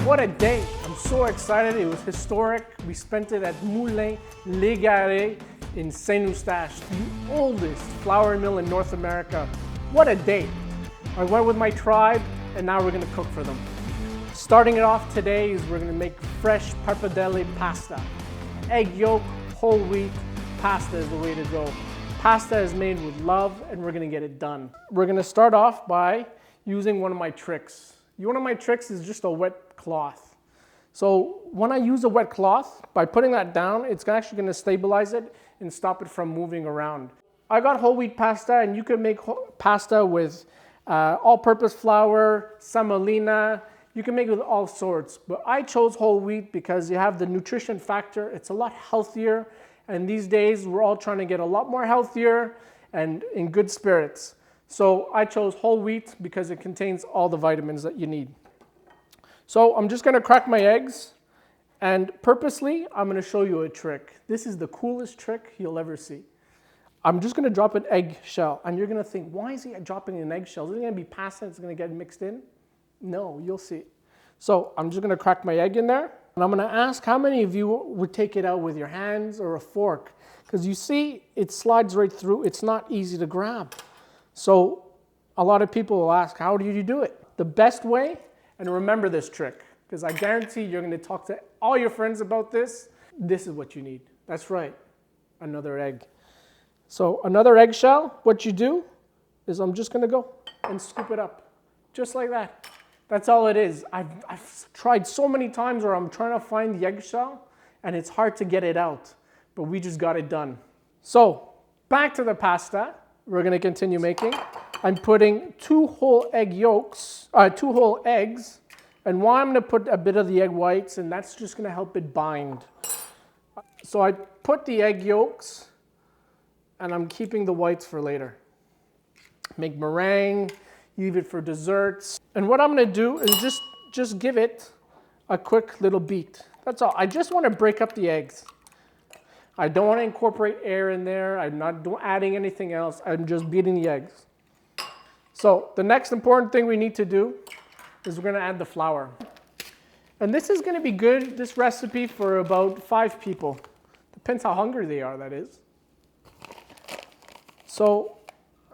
What a day! I'm so excited. It was historic. We spent it at Moulin Légaré in Saint-Eustache, the oldest flour mill in North America. What a day! I went with my tribe and now we're gonna cook for them. Starting it off today is we're gonna make fresh pappardelle pasta. Egg yolk, whole wheat, pasta is the way to go. Pasta is made with love and we're gonna get it done. We're gonna start off by using one of my tricks. One of my tricks is just a wet cloth. So when I use a wet cloth, by putting that down, it's actually gonna stabilize it and stop it from moving around. I got whole wheat pasta, and you can make pasta with all-purpose flour, semolina. You can make it with all sorts, but I chose whole wheat because you have the nutrition factor. It's a lot healthier, and these days we're all trying to get a lot more healthier and in good spirits. So I chose whole wheat because it contains all the vitamins that you need. So I'm just gonna crack my eggs, and purposely, I'm gonna show you a trick. This is the coolest trick you'll ever see. I'm just gonna drop an egg shell, and you're gonna think, why is he dropping an egg shell? Is it gonna be pasta that's gonna get mixed in? No, you'll see. So I'm just gonna crack my egg in there, and I'm gonna ask how many of you would take it out with your hands or a fork? Because you see, it slides right through. It's not easy to grab. So a lot of people will ask, how do you do it? The best way, and remember this trick, because I guarantee you're going to talk to all your friends about this. This is what you need. That's right, another egg. So another eggshell, what you do is I'm just going to go and scoop it up, just like that. That's all it is. I've tried so many times where I'm trying to find the eggshell, and it's hard to get it out, but we just got it done. So back to the pasta. We're going to continue making. I'm putting two whole eggs, and why I'm going to put a bit of the egg whites, and that's just going to help it bind. So I put the egg yolks, and I'm keeping the whites for later. Make meringue, leave it for desserts. And what I'm going to do is just give it a quick little beat. That's all. I just want to break up the eggs. I don't want to incorporate air in there. I'm not adding anything else. I'm just beating the eggs. So the next important thing we need to do is we're going to add the flour. And this is going to be good, this recipe, for about 5 people. Depends how hungry they are, that is. So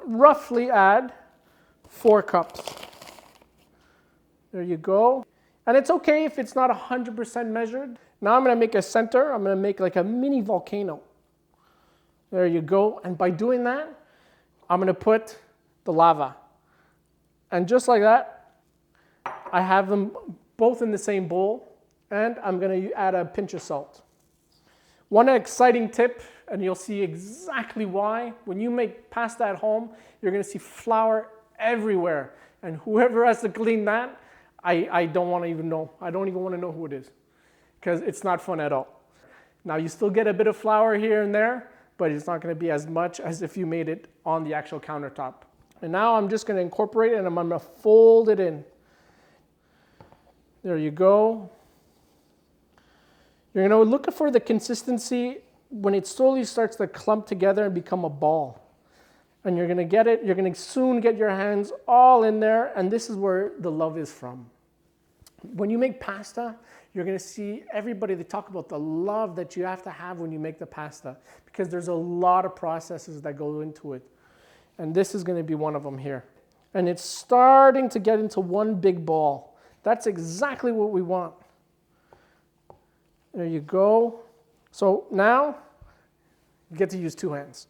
roughly add 4 cups. There you go. And it's okay if it's not 100% measured. Now I'm going to make a center. I'm going to make like a mini volcano. There you go. And by doing that, I'm going to put the lava. And just like that, I have them both in the same bowl. And I'm going to add a pinch of salt. One exciting tip, and you'll see exactly why. When you make pasta at home, you're going to see flour everywhere. And whoever has to clean that, I don't want to even know. I don't even want to know who it is, because it's not fun at all. Now you still get a bit of flour here and there, but it's not going to be as much as if you made it on the actual countertop. And now I'm just going to incorporate it, and I'm going to fold it in. There you go. You're going to look for the consistency when it slowly starts to clump together and become a ball. And you're going to get it. You're going to soon get your hands all in there, and this is where the love is from. When you make pasta, you're going to see everybody, they talk about the love that you have to have when you make the pasta, because there's a lot of processes that go into it. And this is going to be one of them here. And it's starting to get into one big ball. That's exactly what we want. There you go. So now you get to use 2 hands.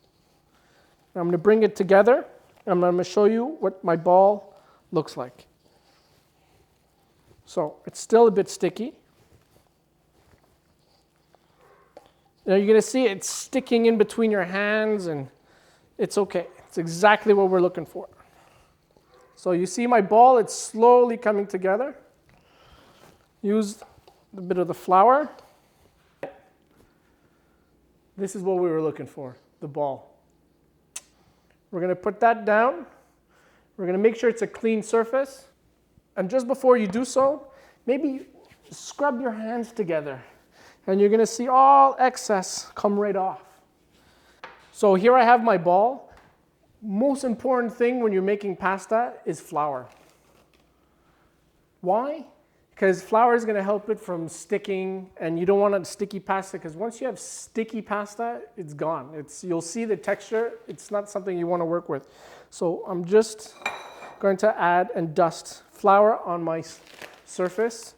Now I'm going to bring it together, and I'm going to show you what my ball looks like. So it's still a bit sticky. Now you're going to see it's sticking in between your hands, and it's okay. It's exactly what we're looking for. So you see my ball, it's slowly coming together. Use a bit of the flour. This is what we were looking for, the ball. We're going to put that down. We're going to make sure it's a clean surface. And just before you do so, maybe scrub your hands together. And you're going to see all excess come right off. So here I have my ball. Most important thing when you're making pasta is flour. Why? because flour is going to help it from sticking, and you don't want a sticky pasta because once you have sticky pasta, it's gone. You'll see the texture. It's not something you want to work with. So I'm just going to add and dust flour on my surface.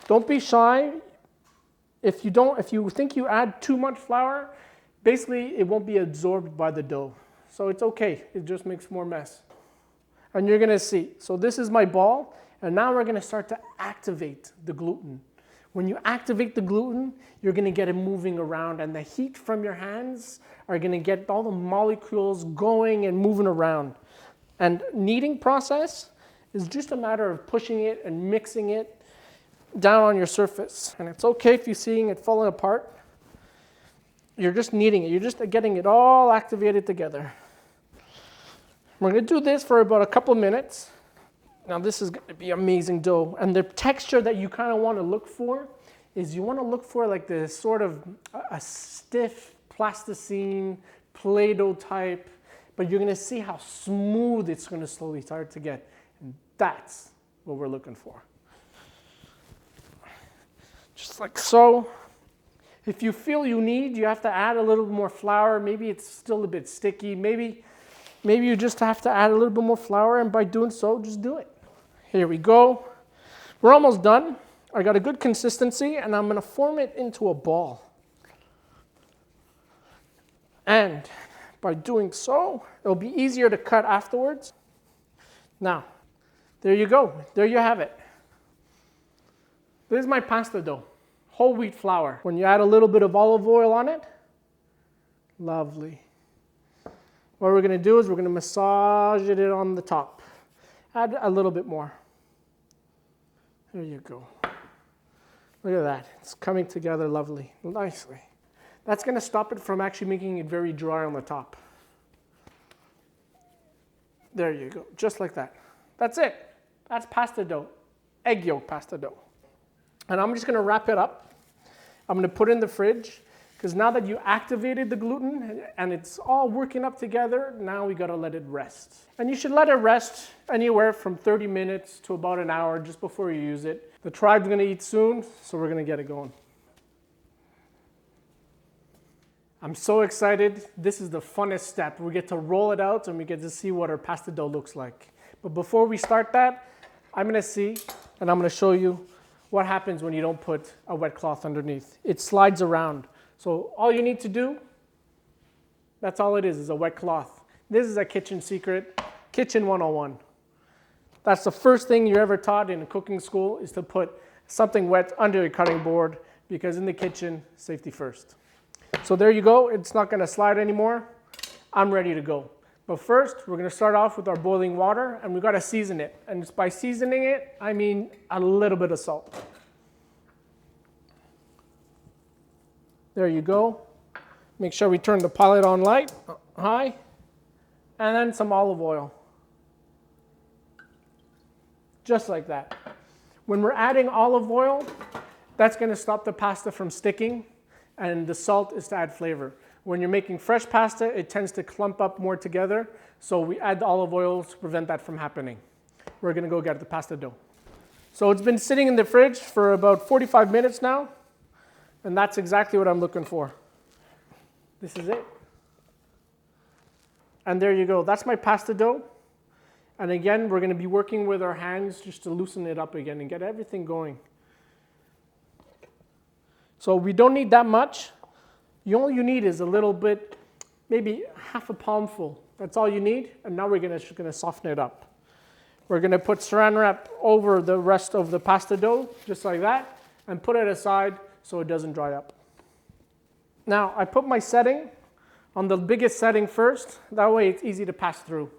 Don't be shy. If you think you add too much flour, basically it won't be absorbed by the dough. So it's okay. It just makes more mess. And you're going to see. So this is my ball. And now we're going to start to activate the gluten. When you activate the gluten, you're going to get it moving around, and the heat from your hands are going to get all the molecules going and moving around. And kneading process is just a matter of pushing it and mixing it down on your surface. And it's okay if you're seeing it falling apart. You're just kneading it. You're just getting it all activated together. We're going to do this for about a couple minutes. Now this is going to be amazing dough. And the texture that you kind of want to look for is you want to look for like this sort of a stiff plasticine, Play-Doh type, but you're going to see how smooth it's going to slowly start to get. And that's what we're looking for. Just like so. If you feel you have to add a little more flour. Maybe it's still a bit sticky. Maybe you just have to add a little bit more flour, and by doing so, just do it. Here we go. We're almost done. I got a good consistency, and I'm going to form it into a ball. And by doing so, it'll be easier to cut afterwards. Now, there you go. There you have it. This is my pasta dough. Whole wheat flour. When you add a little bit of olive oil on it, lovely. What we're going to do is we're going to massage it on the top. Add a little bit more. There you go. Look at that. It's coming together lovely, nicely. That's going to stop it from actually making it very dry on the top. There you go. Just like that. That's it. That's pasta dough. Egg yolk pasta dough. And I'm just going to wrap it up. I'm going to put it in the fridge. Because now that you activated the gluten and it's all working up together, now we got to let it rest. And you should let it rest anywhere from 30 minutes to about an hour just before you use it. The tribe's going to eat soon, so we're going to get it going. I'm so excited. This is the funnest step. We get to roll it out and we get to see what our pasta dough looks like. But before we start that, I'm going to see and I'm going to show you what happens when you don't put a wet cloth underneath. It slides around. So all you need to do, that's all it is a wet cloth. This is a kitchen secret, kitchen 101. That's the first thing you're ever taught in a cooking school is to put something wet under your cutting board because in the kitchen, safety first. So there you go. It's not going to slide anymore. I'm ready to go. But first, we're going to start off with our boiling water and we've got to season it. And by seasoning it, I mean a little bit of salt. There you go. Make sure we turn the pilot on high, and then some olive oil. Just like that. When we're adding olive oil, that's going to stop the pasta from sticking, and the salt is to add flavor. When you're making fresh pasta, it tends to clump up more together, so we add the olive oil to prevent that from happening. We're going to go get the pasta dough. So it's been sitting in the fridge for about 45 minutes now. And that's exactly what I'm looking for. This is it. And there you go. That's my pasta dough. And again, we're going to be working with our hands just to loosen it up again and get everything going. So we don't need that much. All you need is a little bit, maybe half a palmful. That's all you need. And now we're just going to soften it up. We're going to put saran wrap over the rest of the pasta dough, just like that, and put it aside so it doesn't dry up. Now, I put my setting on the biggest setting first. That way it's easy to pass through.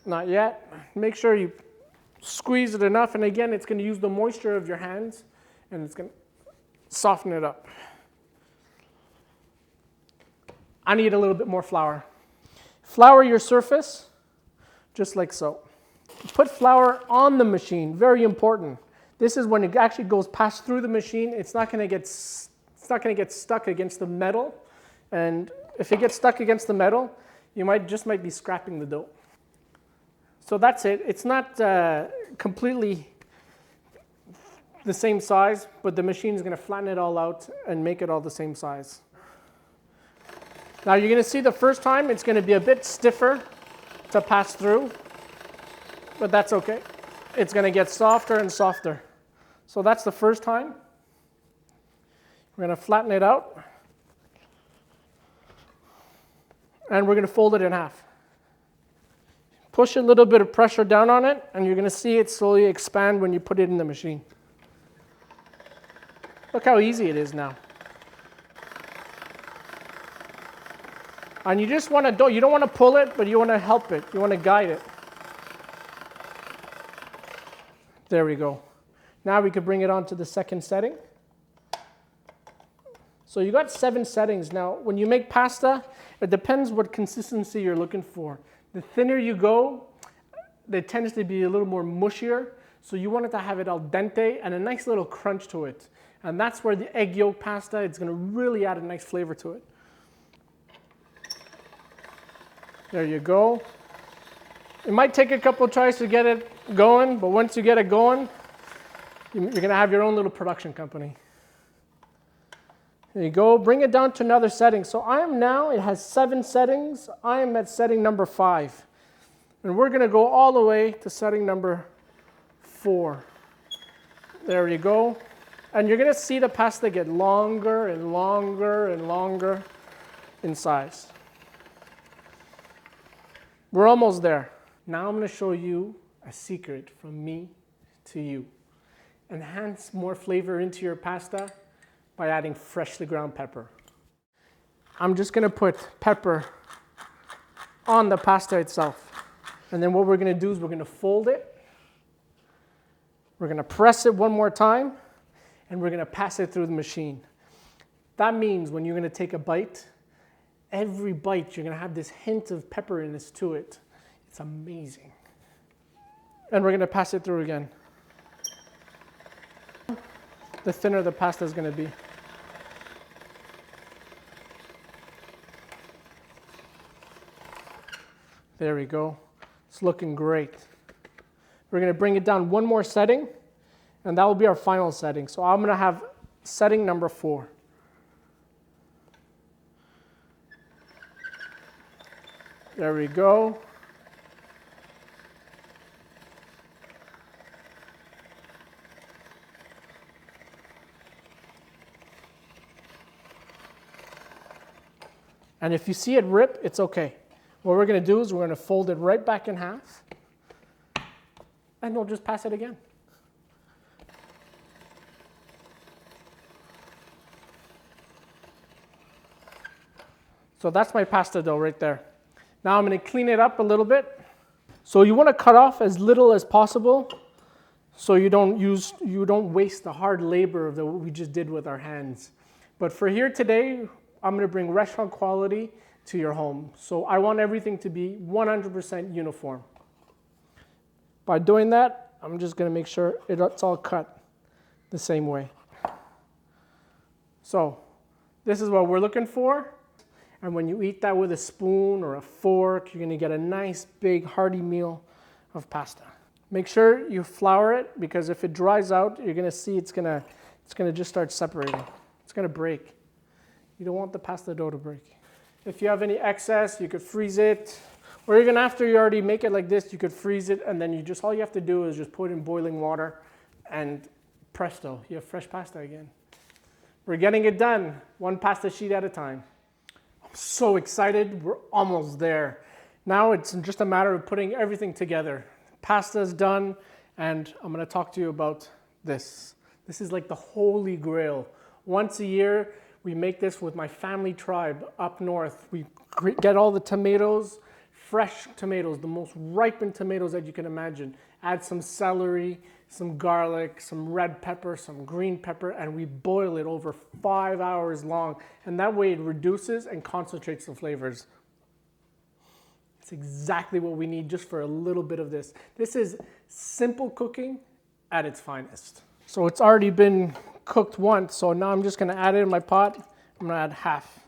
Not yet. Make sure you squeeze it enough. And again, it's going to use the moisture of your hands and it's going to soften it up. I need a little bit more flour. Flour your surface, just like so. Put flour on the machine, very important. This is when it actually goes past through the machine. It's not going to get stuck against the metal. And if it gets stuck against the metal, you might be scrapping the dough. So that's it. It's not completely the same size, but the machine is going to flatten it all out and make it all the same size. Now you're going to see the first time it's going to be a bit stiffer to pass through, but that's okay. It's going to get softer and softer. So that's the first time. We're going to flatten it out, and we're going to fold it in half. Push a little bit of pressure down on it, and you're going to see it slowly expand when you put it in the machine. Look how easy it is now. And you just want to, you don't want to pull it, but you want to help it. You want to guide it. There we go. Now we could bring it on to the second setting. So you got 7 settings. Now, when you make pasta, it depends what consistency you're looking for. The thinner you go, it tends to be a little more mushier. So you want it to have it al dente and a nice little crunch to it. And that's where the egg yolk pasta, it's going to really add a nice flavor to it. There you go. It might take a couple of tries to get it going, but once you get it going, you're going to have your own little production company. There you go. Bring it down to another setting. So I am now, it has 7 settings. I am at setting number 5. And we're going to go all the way to setting number 4. There you go. And you're going to see the pasta get longer and longer and longer in size. We're almost there. Now I'm going to show you a secret from me to you. Enhance more flavor into your pasta by adding freshly ground pepper. I'm just going to put pepper on the pasta itself. And then what we're going to do is we're going to fold it. We're going to press it one more time. And we're going to pass it through the machine. That means when you're going to take a bite, every bite you're going to have this hint of pepperiness to it. It's amazing. And we're going to pass it through again. The thinner the pasta is going to be. There we go. It's looking great. We're going to bring it down one more setting, and that will be our final setting. So I'm going to have setting number 4. There we go. And if you see it rip, it's okay. What we're going to do is we're going to fold it right back in half, and we'll just pass it again. So that's my pasta dough right there. Now I'm going to clean it up a little bit. So you want to cut off as little as possible so you don't waste the hard labor of what we just did with our hands. But for here today, I'm going to bring restaurant quality to your home. So I want everything to be 100% uniform. By doing that, I'm just going to make sure it's all cut the same way. So this is what we're looking for. And when you eat that with a spoon or a fork, you're going to get a nice, big, hearty meal of pasta. Make sure you flour it, because if it dries out, you're going to see it's going to just start separating. It's going to break. You don't want the pasta dough to break. If you have any excess, you could freeze it. Or even after you already make it like this, you could freeze it, and then all you have to do is just put it in boiling water, and presto, you have fresh pasta again. We're getting it done, one pasta sheet at a time. I'm so excited, we're almost there. Now it's just a matter of putting everything together. Pasta's done, and I'm going to talk to you about this. This is like the holy grail. Once a year, we make this with my family tribe up north. We get all the tomatoes, fresh tomatoes, the most ripened tomatoes that you can imagine. Add some celery, some garlic, some red pepper, some green pepper, and we boil it over 5 hours long. And that way it reduces and concentrates the flavors. It's exactly what we need just for a little bit of this. This is simple cooking at its finest. So it's already been cooked once, so now I'm just going to add it in my pot. I'm going to add half.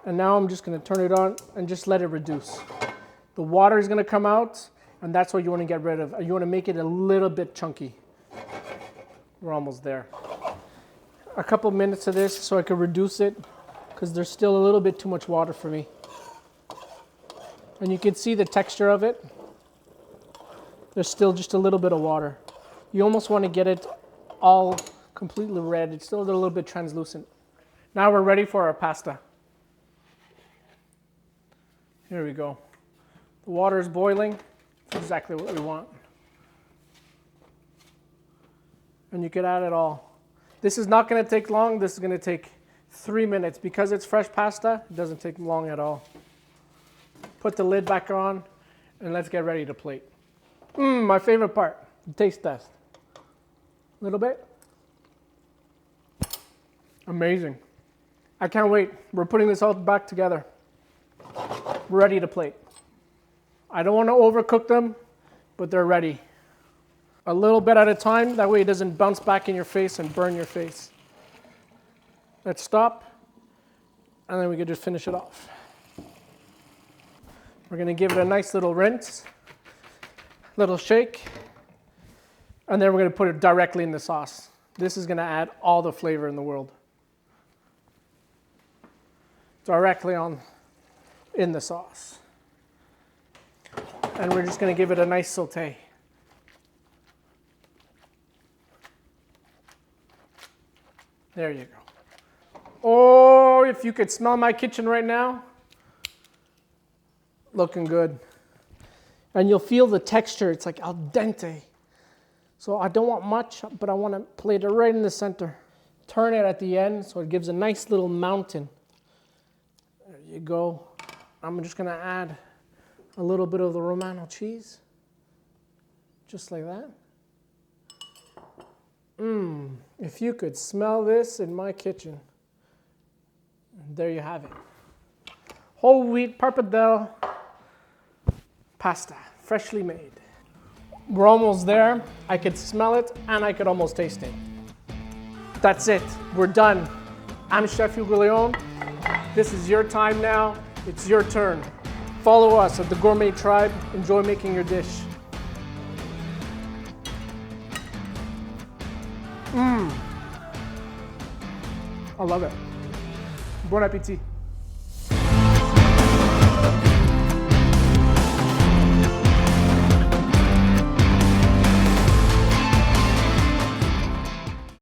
And now I'm just going to turn it on and just let it reduce. The water is going to come out, And that's what you want to get rid of. You want to make it a little bit chunky. We're almost there. A couple minutes of this so I can reduce it because there's still a little bit too much water for me. And you can see the texture of it. There's still just a little bit of water. You almost want to get it all completely red. It's still a little bit translucent. Now we're ready for our pasta. Here we go. The water is boiling. That's exactly what we want. And you can add it all. This is not going to take long. This is going to take 3 minutes. Because it's fresh pasta, it doesn't take long at all. Put the lid back on, and let's get ready to plate. My favorite part, the taste test. A little bit. Amazing. I can't wait. We're putting this all back together. We're ready to plate. I don't want to overcook them, but they're ready. A little bit at a time, that way it doesn't bounce back in your face and burn your face. Let's stop, and then we can just finish it off. We're going to give it a nice little rinse, little shake, and then we're going to put it directly in the sauce. This is going to add all the flavor in the world. Directly in the sauce. And we're just going to give it a nice saute. There you go. Oh, if you could smell my kitchen right now. Looking good. And you'll feel the texture. It's like al dente. So I don't want much, but I want to plate it right in the center. Turn it at the end so it gives a nice little mountain. There you go. I'm just going to add a little bit of the Romano cheese. Just like that. If you could smell this in my kitchen. There you have it. Whole wheat pappardelle pasta, freshly made. We're almost there. I could smell it and I could almost taste it. That's it. We're done. I'm Chef Hugo Leon. This is your time now. It's your turn. Follow us at the Gourmet Tribe. Enjoy making your dish. I love it. Bon appétit.